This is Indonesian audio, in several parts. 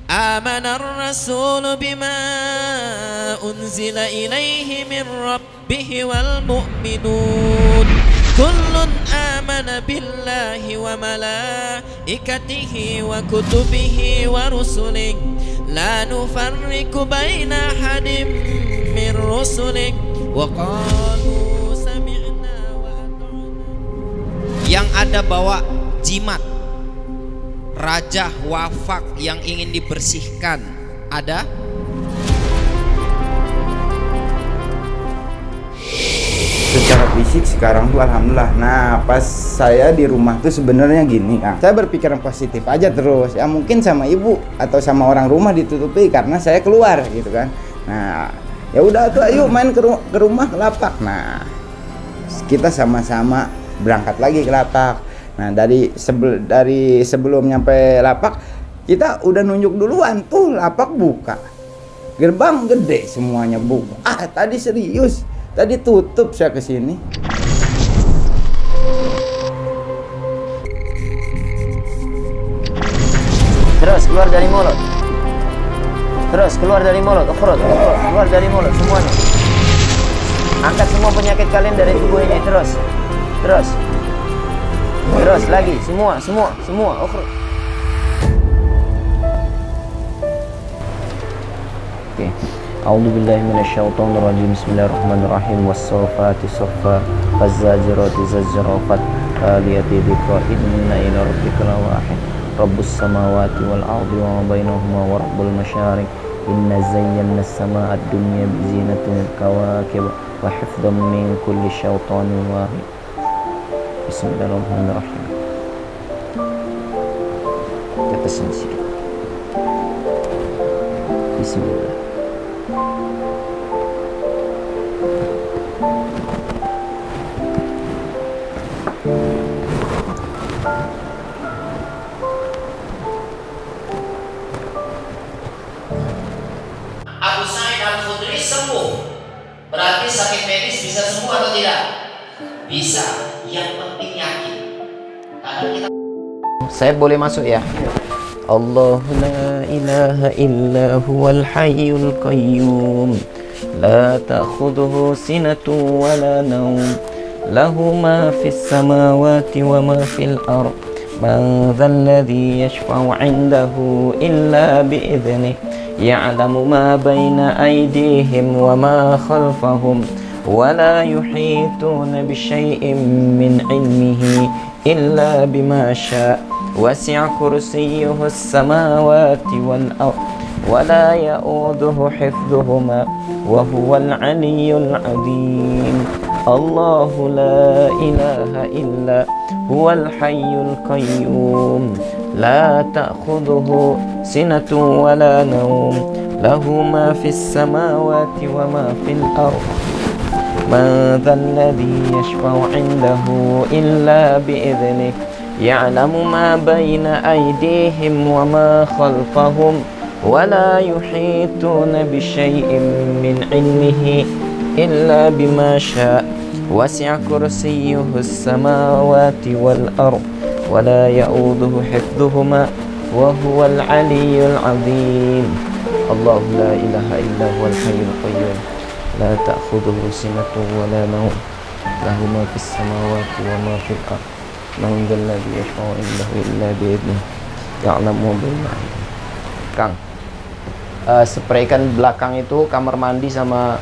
Amanar rasul bima unzila ilaihi min rabbih wal mu'minun kullun amana billahi wa malaikatihi wa kutubihi wa rusulihi la nufarriqu baina hadim min rusulihi wa qalu sami'na wa ata'na. Yang ada bawa jimat raja wafak yang ingin dibersihkan ada. Secara fisik sekarang tuh alhamdulillah. Nah, pas saya di rumah tuh sebenarnya gini, Kang. Saya berpikiran positif aja terus. Ya mungkin sama ibu atau sama orang rumah ditutupi karena saya keluar gitu kan. Nah, ya udah tuh ayo main ke rumah ke lapak. Nah, kita sama-sama berangkat lagi ke lapak. Nah, dari sebelum nyampe lapak kita udah nunjuk duluan tuh lapak buka. Gerbang gede semuanya buka. Ah, tadi serius. Tadi tutup saya ke sini. Terus keluar dari mulut. Terus keluar dari mulut. Keluar dari mulut semuanya. Angkat semua penyakit kalian dari tubuh ini. Terus lagi semua. Oke. A'udzu billahi minasyaitonir rajim. Bismillahirrahmanirrahim. Was-saffati saffa, faz-zajirati zajra, fat-taliyati dhikra. Inna ila rabbika lawahid. Rabbus samawati wal ardi wa ma bainahuma wa rabbul masyariq. Inna zayyana as-samaa'a ad-dunya bi zinatil kawakib wa hifdhan min kulli syaitanin wahid. Bismillahirrahmanirrahim. Kita sedikit. Bismillah. Abu Sa'id Al-Khudri sembuh. Berarti sakit medis bisa sembuh atau tidak? Bisa. Yang penting yakin. Kadang kita. Saya boleh masuk ya? Allahu la ilaha illa huwal hayyul qayyum la ta'khudhuhu sinatun wa la nawm lahu ma fis samawati wa ma fil ard man dhal ladhi yashfa'u 'indahu illa bi'idhnihi ya'lamu ma bayna aydihim wa ma khalfahum wa la yuhituna bi syai'in min 'ilmihi illa bima syaa' وسع كرسيه السماوات والأرض ولا يؤوده حفظهما وهو العلي العظيم الله لا إله إلا هو الحي القيوم لا تأخذه سنة ولا نوم له ما في السماوات وما في الأرض من ذا الذي يشفع عنده إلا بإذنه يعلم ما بين أيديهم وما خلفهم ولا يحيطون بشيء من علمه إلا بما شاء وسع كرسيه السماوات والأرض ولا يؤوده حفظهما وهو العلي العظيم الله لا إله إلا هو الحي القيوم لا تأخذه سنة ولا نوم له ما في السماوات وما في الأرض Man dzalladzi yashfa'u 'indahu illa bi'idnihi ya'lamu ma baina aydihim. Kang, spraykan belakang itu kamar mandi sama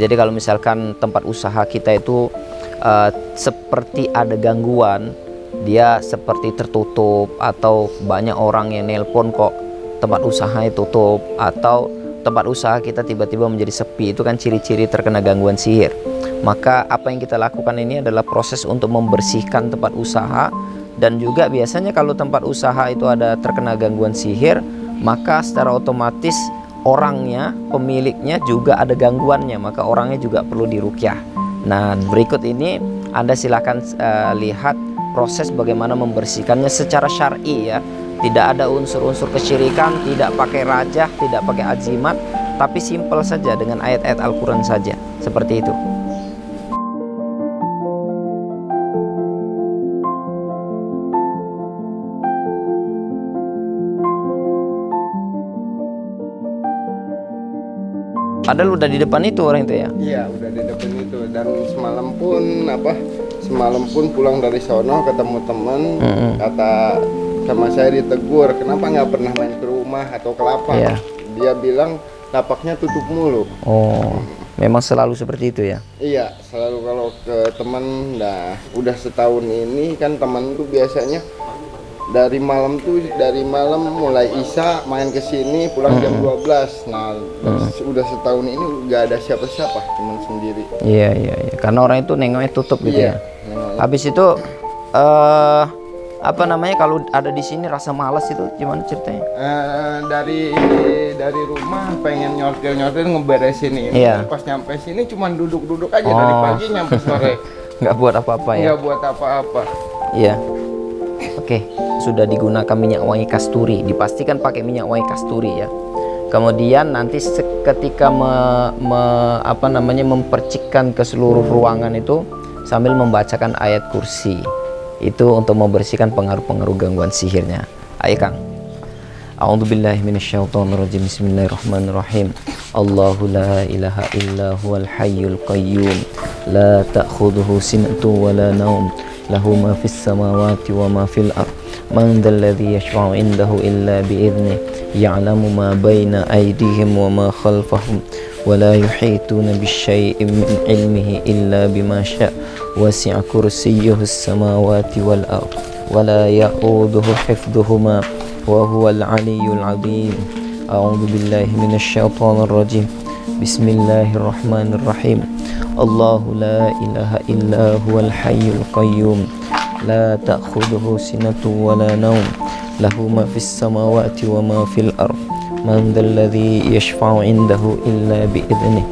Jadi kalau misalkan tempat usaha kita itu seperti ada gangguan, dia seperti tertutup, atau banyak orang yang nelpon kok tempat usahanya tutup, atau tempat usaha kita tiba-tiba menjadi sepi, itu kan ciri-ciri terkena gangguan sihir. Maka apa yang kita lakukan ini adalah proses untuk membersihkan tempat usaha. Dan juga biasanya kalau tempat usaha itu ada terkena gangguan sihir, maka secara otomatis orangnya, pemiliknya juga ada gangguannya, maka orangnya juga perlu diruqyah. Nah, berikut ini Anda silakan lihat proses bagaimana membersihkannya secara syar'i ya. Tidak ada unsur-unsur kesyirikan, tidak pakai rajah, tidak pakai azimat, tapi simpel saja dengan ayat-ayat Al-Quran saja, seperti itu. Padahal udah di depan itu orang itu ya? Iya, udah di depan itu. Dan semalam pun pulang dari sono ketemu temen, kata sama saya ditegur, kenapa nggak pernah main ke rumah atau ke lapak? Iya. Dia bilang lapaknya tutup mulu. Oh, memang selalu seperti itu ya? Iya, selalu kalau ke teman. Nah, udah setahun ini kan teman tuh biasanya dari malam mulai Isya main ke sini pulang jam 12. Nah, udah setahun ini nggak ada siapa-siapa, cuman sendiri. Iya. Karena orang itu nengoknya tutup gitu ya. Habis itu apa namanya, kalau ada di sini rasa malas itu gimana ceritanya? Dari rumah pengen nyortir ngeberesin ini. Iya. Pas nyampe sini cuman duduk-duduk aja dari pagi nyampe sore. Nggak buat apa-apa ya? Nggak buat apa-apa. Iya. Oke, sudah digunakan minyak wangi kasturi, dipastikan pakai minyak wangi kasturi ya. Kemudian nanti ketika mempercikkan ke seluruh ruangan itu sambil membacakan ayat kursi, itu untuk membersihkan pengaruh-pengaruh gangguan sihirnya. Ayo Kang. A'udzubillahi minasyaitonirrajim. Bismillahirrahmanirrahim. Allahu la ilaha illa huwal hayyul qayyum la ta'khudhuhu sinatun wa la naum lahu ma fis samawati wa ma fil ard man dzal ladzi yashfa'u indahu illa bi idznih ya'lamu ma baina aydihim wa ma khalfahum wa la yuhituna bisyai'in min ilmihi illa bima syaa wasi'a kursiyyuhu as-samawati wal ard wa la ya'uduhu hifdhuhuma wa huwal 'aliyyul 'azim. A'udzu billahi minasy syaithanir rajim. Bismillahirrahmanirrahim. Allahu la ilaha illa huwal hayyul qayyum la ta'khudhuhu sinatun wa la naum lahu ma fis samawati wa ma fil ard man dzal ladzi yashfa'u 'indahu illa bi idznih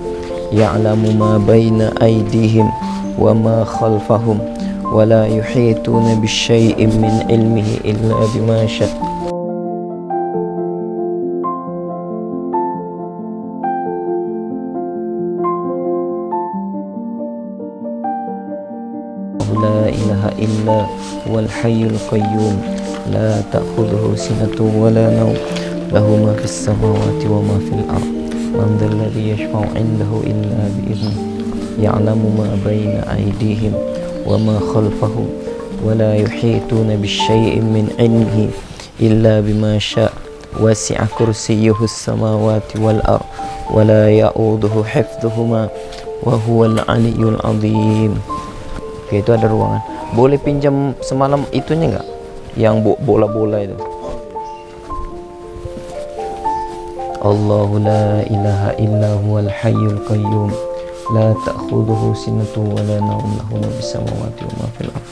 ya'lamu ma baina aydihim wa ma khalfahum wa la yuhituna bisyai'in min ilmihi illa bima syaa. لا إله إلا هو الحي القيوم لا تأخذه سنة ولا نوم له ما في السماوات وما في الأرض من ذا الذي يشفع عنده إلا بإذنه يعلم ما بين أيديهم وما خلفهم ولا يحيطون بشيء من علمه إلا بما شاء وسع كرسيه السماوات والأرض ولا يؤوده حفظهما وهو العلي العظيم. Oke, itu ada ruangan. Boleh pinjam semalam itunya nggak? Yang bola-bola itu. Allahu la ilaha illa huwal hayyul qayyum la ta'khudhuhu sinatun wa la nawm lahu ma fis samawati wa ma fil ard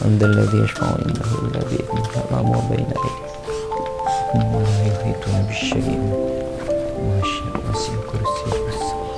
man dzal ladzi yashfa'u 'indahu illa bi idhnihi ya'lamu ma bayna aydihim wa la yuhituna bisyai'in ma syaa wasi'a kursiyyuhu as-samawati.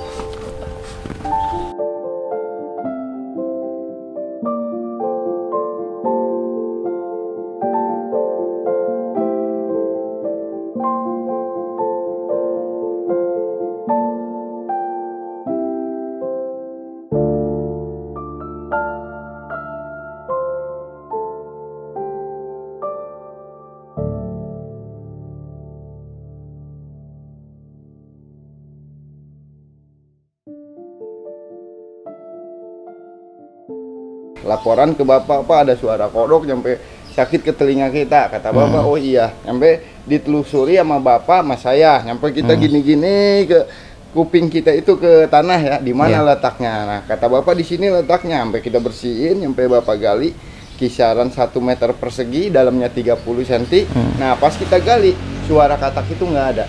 Laporan ke bapak, Pak, ada suara kodok sampai sakit ke telinga kita. Kata bapak, oh iya, sampai ditelusuri sama bapak sama saya, sampai kita gini-gini ke kuping kita itu ke tanah ya, di mana Iya. letaknya. Nah, kata Bapak di sini letaknya, sampai kita bersihin, sampai Bapak gali kisaran 1 meter persegi, dalamnya 30 cm. Nah, pas kita gali, suara katak itu nggak ada.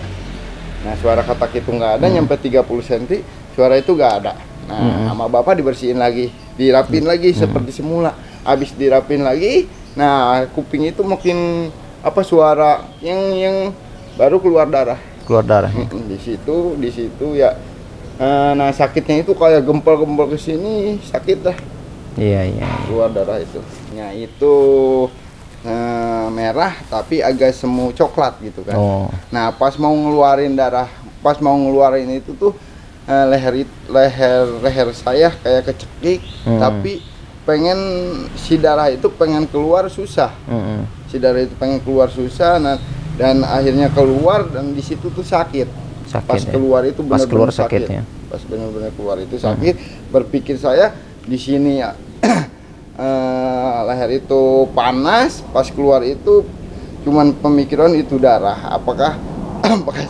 Nah, suara katak itu nggak ada, nyampe 30 cm, suara itu nggak ada. Nah, sama Bapak dibersihin lagi, dirapin lagi seperti semula. Habis dirapin lagi, nah kuping itu makin apa suara yang baru keluar darah. Keluar darah. Di situ ya. Nah, sakitnya itu kayak gempal-gempal ke sini, sakit dah. Iya, iya. Keluar darah itu. Nah, itu merah tapi agak semu coklat gitu kan. Oh. Nah, pas mau ngeluarin darah, pas mau ngeluarin itu tuh leher saya kayak kecekik, tapi pengen si darah itu pengen keluar susah. Si darah itu pengen keluar susah, nah, dan akhirnya keluar dan di situ tuh sakit. Sakit, Pas ya? keluar itu Pas keluar benar-benar sakit. sakitnya. Pas benar-benar keluar itu sakit. Berpikir saya di sini ya leher itu panas, pas keluar itu cuman pemikiran itu darah. Apakah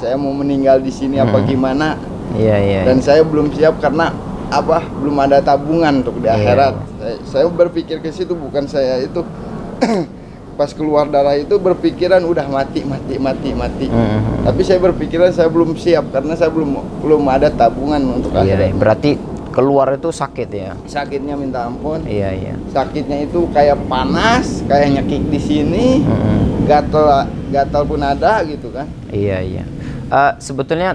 saya mau meninggal di sini apa gimana? Iya, iya. Dan saya belum siap karena apa? Belum ada tabungan untuk di akhirat. Saya berpikir ke situ, bukan saya itu pas keluar darah itu berpikiran udah mati. Tapi saya berpikiran saya belum siap karena saya belum ada tabungan untuk Iya, akhirat. berarti keluar itu sakit ya. Sakitnya minta ampun. Iya, iya. Sakitnya itu kayak panas, kayak nyekik di sini, gatal pun ada gitu kan. Iya, iya. Sebetulnya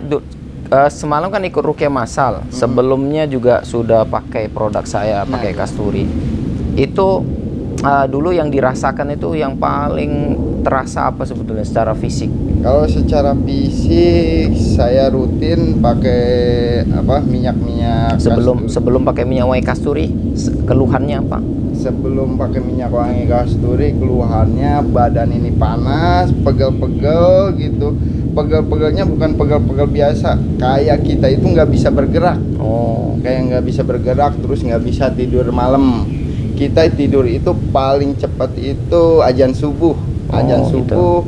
semalam kan ikut rukyah massal. Sebelumnya juga sudah pakai produk saya, pakai kasturi. Itu dulu yang dirasakan itu yang paling terasa apa sebetulnya secara fisik? Kalau secara fisik saya rutin pakai apa minyak kasturi. Sebelum pakai minyak wangi kasturi, keluhannya apa? Sebelum pakai minyak wangi kasturi, keluhannya badan ini panas, pegel-pegel gitu. Pegel-pegelnya bukan pegel-pegel biasa, kayak kita itu nggak bisa bergerak. Oh. Kayak nggak bisa bergerak, terus nggak bisa tidur malam. Kita tidur itu paling cepat itu azan subuh. Azan subuh,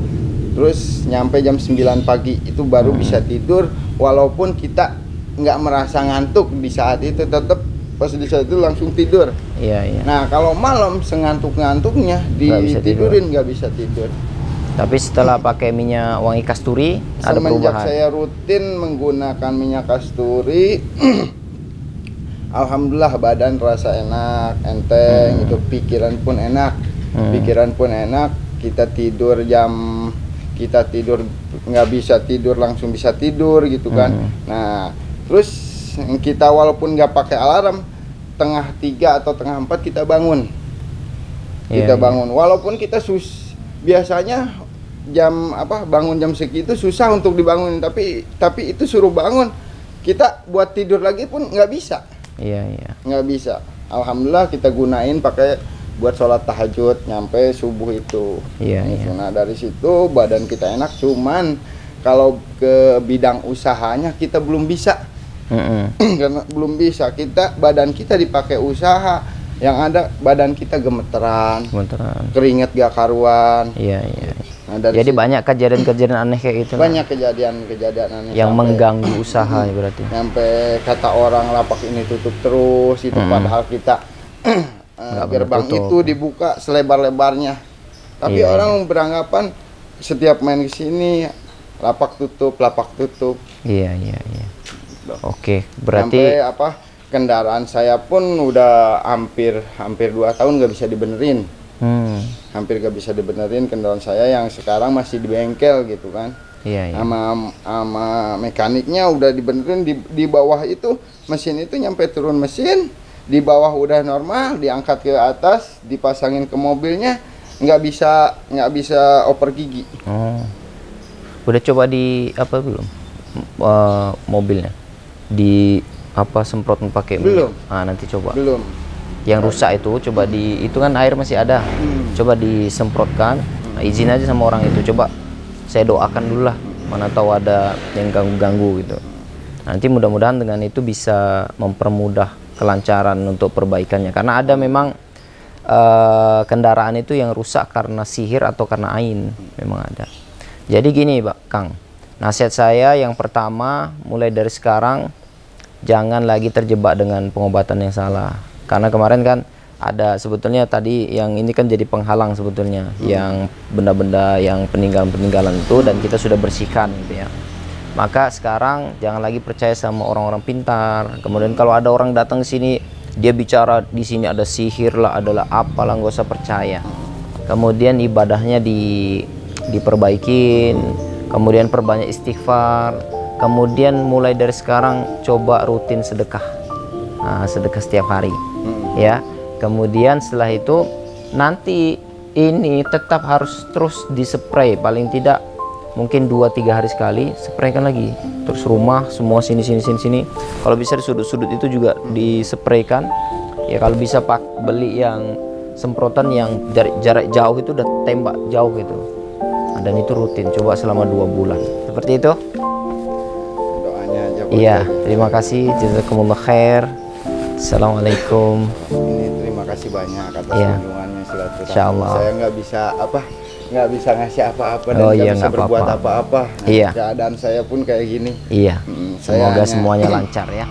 terus nyampe jam 9 pagi itu baru bisa tidur. Walaupun kita nggak merasa ngantuk di saat itu, tetap pas di saat itu langsung tidur. Iya, iya. Nah, kalau malam sengantuk-ngantuknya ditidurin nggak bisa tidur. Tapi setelah pakai minyak wangi kasturi ada Semenjak perubahan. saya rutin menggunakan minyak kasturi, alhamdulillah badan rasa enak, enteng, itu pikiran pun enak. Pikiran pun enak, kita tidur nggak bisa tidur langsung bisa tidur gitu kan. Nah, terus kita walaupun nggak pakai alarm, tengah 3 atau tengah 4 kita bangun. Kita bangun, walaupun kita biasanya bangun jam segitu susah untuk dibangun, tapi itu suruh bangun, kita buat tidur lagi pun nggak bisa. Iya, iya. Nggak bisa. Alhamdulillah kita gunain pakai buat sholat tahajud nyampe subuh itu. Iya, iya. Nah, dari situ badan kita enak, cuman kalau ke bidang usahanya kita belum bisa. Karena belum bisa, badan kita dipakai usaha, yang ada badan kita gemeteran, keringet gak karuan. Iya, iya. Nah, Jadi banyak kejadian-kejadian aneh kayak gitu. Banyak kejadian-kejadian aneh yang mengganggu usaha ya berarti. Sampai kata orang lapak ini tutup terus itu, padahal kita gerbang itu dibuka selebar-lebarnya. Tapi orang beranggapan setiap main ke sini lapak tutup. Iya, iya, iya. Oke, berarti sampai kendaraan saya pun udah hampir 2 tahun nggak bisa dibenerin. Hampir nggak bisa dibenerin kendaraan saya yang sekarang masih di bengkel gitu kan. Iya, iya. Sama mekaniknya udah dibenerin, di bawah itu mesin itu nyampe turun mesin, di bawah udah normal, diangkat ke atas, dipasangin ke mobilnya, nggak bisa oper gigi. Oh. Udah coba di apa belum? Mobilnya di semprot pakai belum. Nanti coba. Belum. Yang rusak itu coba itu kan air masih ada. Coba disemprotkan. Izin aja sama orang itu, coba saya doakan dulu lah, mana tahu ada yang ganggu-ganggu gitu. Nanti mudah-mudahan dengan itu bisa mempermudah kelancaran untuk perbaikannya, karena ada memang kendaraan itu yang rusak karena sihir atau karena ain, memang ada. Jadi gini Pak Kang, Nasihat saya yang pertama, mulai dari sekarang jangan lagi terjebak dengan pengobatan yang salah. Karena kemarin kan ada sebetulnya tadi yang ini kan jadi penghalang sebetulnya, yang benda-benda yang peninggalan-peninggalan itu, dan kita sudah bersihkan gitu ya. Maka sekarang jangan lagi percaya sama orang-orang pintar. Kemudian kalau ada orang datang ke sini, dia bicara di sini ada sihir lah, adalah apalah, nggak usah percaya. Kemudian ibadahnya diperbaikin, kemudian perbanyak istighfar. Kemudian mulai dari sekarang coba rutin sedekah, sedekah setiap hari, ya. Kemudian setelah itu nanti ini tetap harus terus dispray, paling tidak mungkin 2-3 hari sekali, spraykan lagi. Terus rumah semua sini. Kalau bisa di sudut-sudut itu juga dispraykan. Ya kalau bisa beli yang semprotan yang jarak jauh itu udah tembak jauh gitu. Dan itu rutin, coba selama 2 bulan. Seperti itu. Doanya aja. Iya, terima kasih. Jazakumullah khair. Assalamualaikum. Ini terima kasih banyak atas Iya. kunjungannya, silaturahmi. Insyaallah. Saya nggak bisa ngasih apa-apa dan Oh, nggak iya, bisa nggak berbuat apa-apa. apa-apa. Iya. Keadaan saya pun kayak gini. Iya. Saya Semoga hanya- semuanya lancar ya.